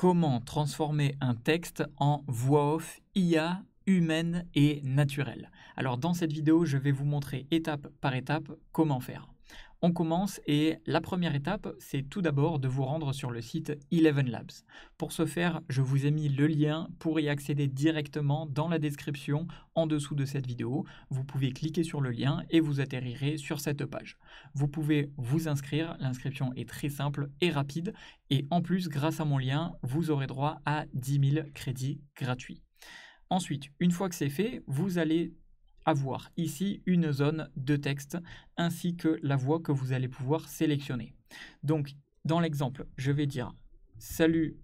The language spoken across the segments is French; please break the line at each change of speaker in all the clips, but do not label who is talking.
Comment transformer un texte en voix off IA humaine et naturelle? Alors dans cette vidéo, je vais vous montrer étape par étape comment faire. On commence et la première étape, c'est tout d'abord de vous rendre sur le site Eleven Labs. Pour ce faire, je vous ai mis le lien pour y accéder directement dans la description en dessous de cette vidéo. Vous pouvez cliquer sur le lien et vous atterrirez sur cette page. Vous pouvez vous inscrire, l'inscription est très simple et rapide et en plus, grâce à mon lien, vous aurez droit à 10 000 crédits gratuits. Ensuite, une fois que c'est fait, vous allez avoir ici une zone de texte ainsi que la voix que vous allez pouvoir sélectionner. Donc, dans l'exemple, je vais dire « Salut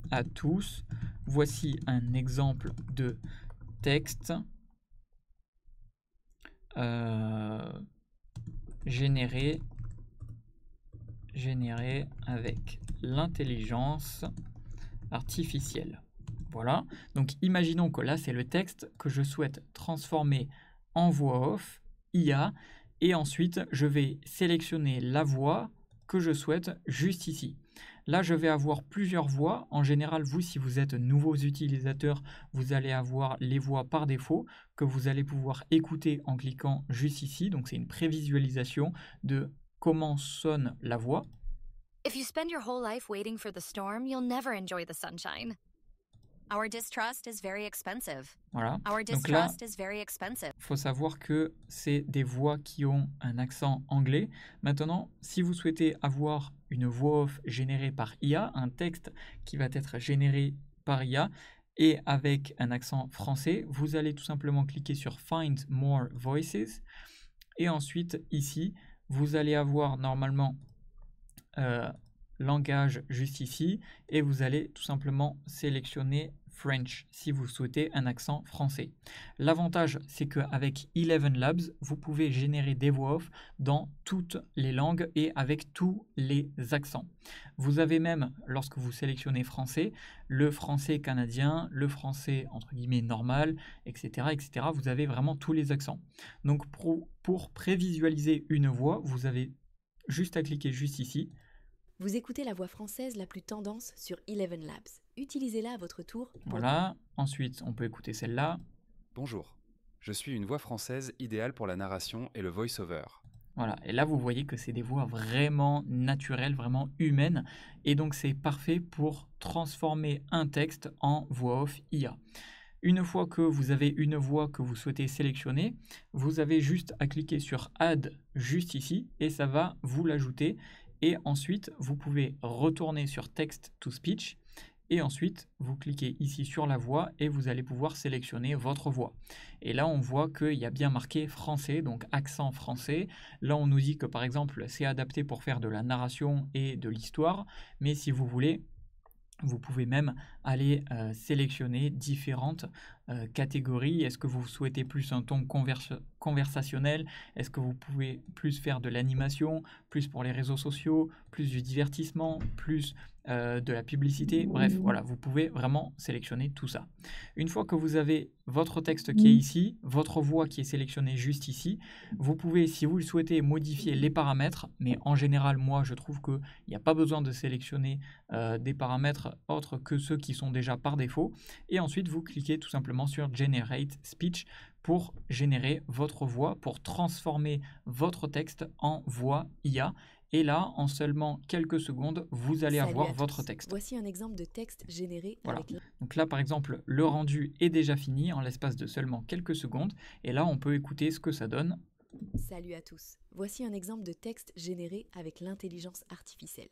à tous, voici un exemple de texte généré avec l'intelligence artificielle ». Voilà, donc imaginons que là c'est le texte que je souhaite transformer en voix off, IA, et ensuite je vais sélectionner la voix que je souhaite juste ici. Là je vais avoir plusieurs voix, en général vous si vous êtes nouveaux utilisateurs, vous allez avoir les voix par défaut que vous allez pouvoir écouter en cliquant juste ici, donc c'est une prévisualisation de comment sonne la voix.
If you spend your whole life waiting for the storm, you'll never enjoy the sunshine. Our distrust is very expensive.
Voilà.
Our
Donc là,
distrust is very expensive.
il faut savoir que c'est des voix qui ont un accent anglais. Maintenant, si vous souhaitez avoir une voix off générée par IA, un texte qui va être généré par IA et avec un accent français, vous allez tout simplement cliquer sur Find More Voices et ensuite ici, vous allez avoir normalement langage juste ici et vous allez tout simplement sélectionner French si vous souhaitez un accent français. L'avantage c'est qu'avec Eleven Labs vous pouvez générer des voix off dans toutes les langues et avec tous les accents. Vous avez même, lorsque vous sélectionnez français, le français canadien, le français entre guillemets normal, etc. etc. Vous avez vraiment tous les accents. Donc pour prévisualiser une voix, vous avez juste à cliquer juste ici.
Vous écoutez la voix française la plus tendance sur Eleven Labs. Utilisez-la à votre tour.
Voilà, ensuite on peut écouter celle-là.
Bonjour, je suis une voix française idéale pour la narration et le voice-over.
Voilà, et là vous voyez que c'est des voix vraiment naturelles, vraiment humaines, et donc c'est parfait pour transformer un texte en voix off IA. Une fois que vous avez une voix que vous souhaitez sélectionner, vous avez juste à cliquer sur Add juste ici, et ça va vous l'ajouter. Et ensuite, vous pouvez retourner sur Text to Speech et ensuite, vous cliquez ici sur la voix et vous allez pouvoir sélectionner votre voix. Et là, on voit qu'il y a bien marqué français, donc accent français. Là, on nous dit que par exemple, c'est adapté pour faire de la narration et de l'histoire. Mais si vous voulez, vous pouvez même aller sélectionner différentes catégories. Est-ce que vous souhaitez plus un ton conversationnel? Est-ce que vous pouvez plus faire de l'animation, plus pour les réseaux sociaux, plus du divertissement, plus de la publicité? Bref, voilà, vous pouvez vraiment sélectionner tout ça. Une fois que vous avez votre texte qui est ici, votre voix qui est sélectionnée juste ici, vous pouvez, si vous le souhaitez, modifier les paramètres, mais en général, moi, je trouve qu'il n'y a pas besoin de sélectionner des paramètres autres que ceux qui sont déjà par défaut. Et ensuite, vous cliquez tout simplement sur Generate Speech pour générer votre voix, pour transformer votre texte en voix IA. Et là, en seulement quelques secondes, vous allez avoir votre texte.
Voici un exemple de texte généré
voilà.
avec...
Donc là, par exemple, le rendu est déjà fini en l'espace de seulement quelques secondes. Et là, on peut écouter ce que ça donne.
Salut à tous. Voici un exemple de texte généré avec l'intelligence artificielle.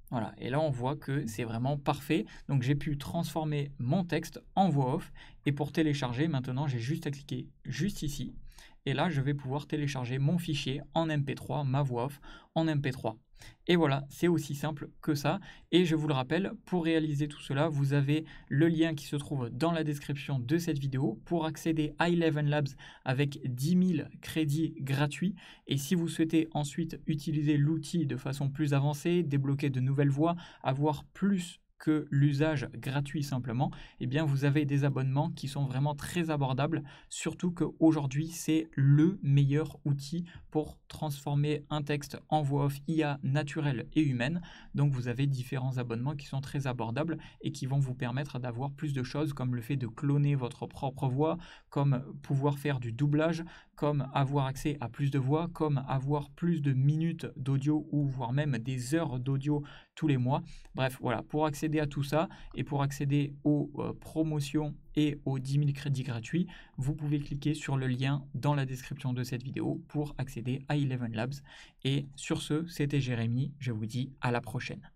Voilà, et là on voit que c'est vraiment parfait. Donc j'ai pu transformer mon texte en voix off. Et pour télécharger, maintenant j'ai juste à cliquer juste ici. Et là je vais pouvoir télécharger mon fichier en MP3, ma voix off en MP3. Et voilà, c'est aussi simple que ça. Et je vous le rappelle, pour réaliser tout cela, vous avez le lien qui se trouve dans la description de cette vidéo pour accéder à Eleven Labs avec 10 000 crédits gratuits. Et si vous souhaitez ensuite utiliser l'outil de façon plus avancée, débloquer de nouvelles voix, avoir plus que l'usage gratuit simplement, eh bien vous avez des abonnements qui sont vraiment très abordables, surtout qu'aujourd'hui c'est le meilleur outil pour transformer un texte en voix off IA naturelle et humaine. Donc vous avez différents abonnements qui sont très abordables et qui vont vous permettre d'avoir plus de choses comme le fait de cloner votre propre voix, comme pouvoir faire du doublage, comme avoir accès à plus de voix, comme avoir plus de minutes d'audio ou voire même des heures d'audio tous les mois. Bref, voilà, pour accéder à tout ça et pour accéder aux promotions et aux 10 000 crédits gratuits, vous pouvez cliquer sur le lien dans la description de cette vidéo pour accéder à Eleven Labs. Et sur ce, c'était Jérémy, je vous dis à la prochaine.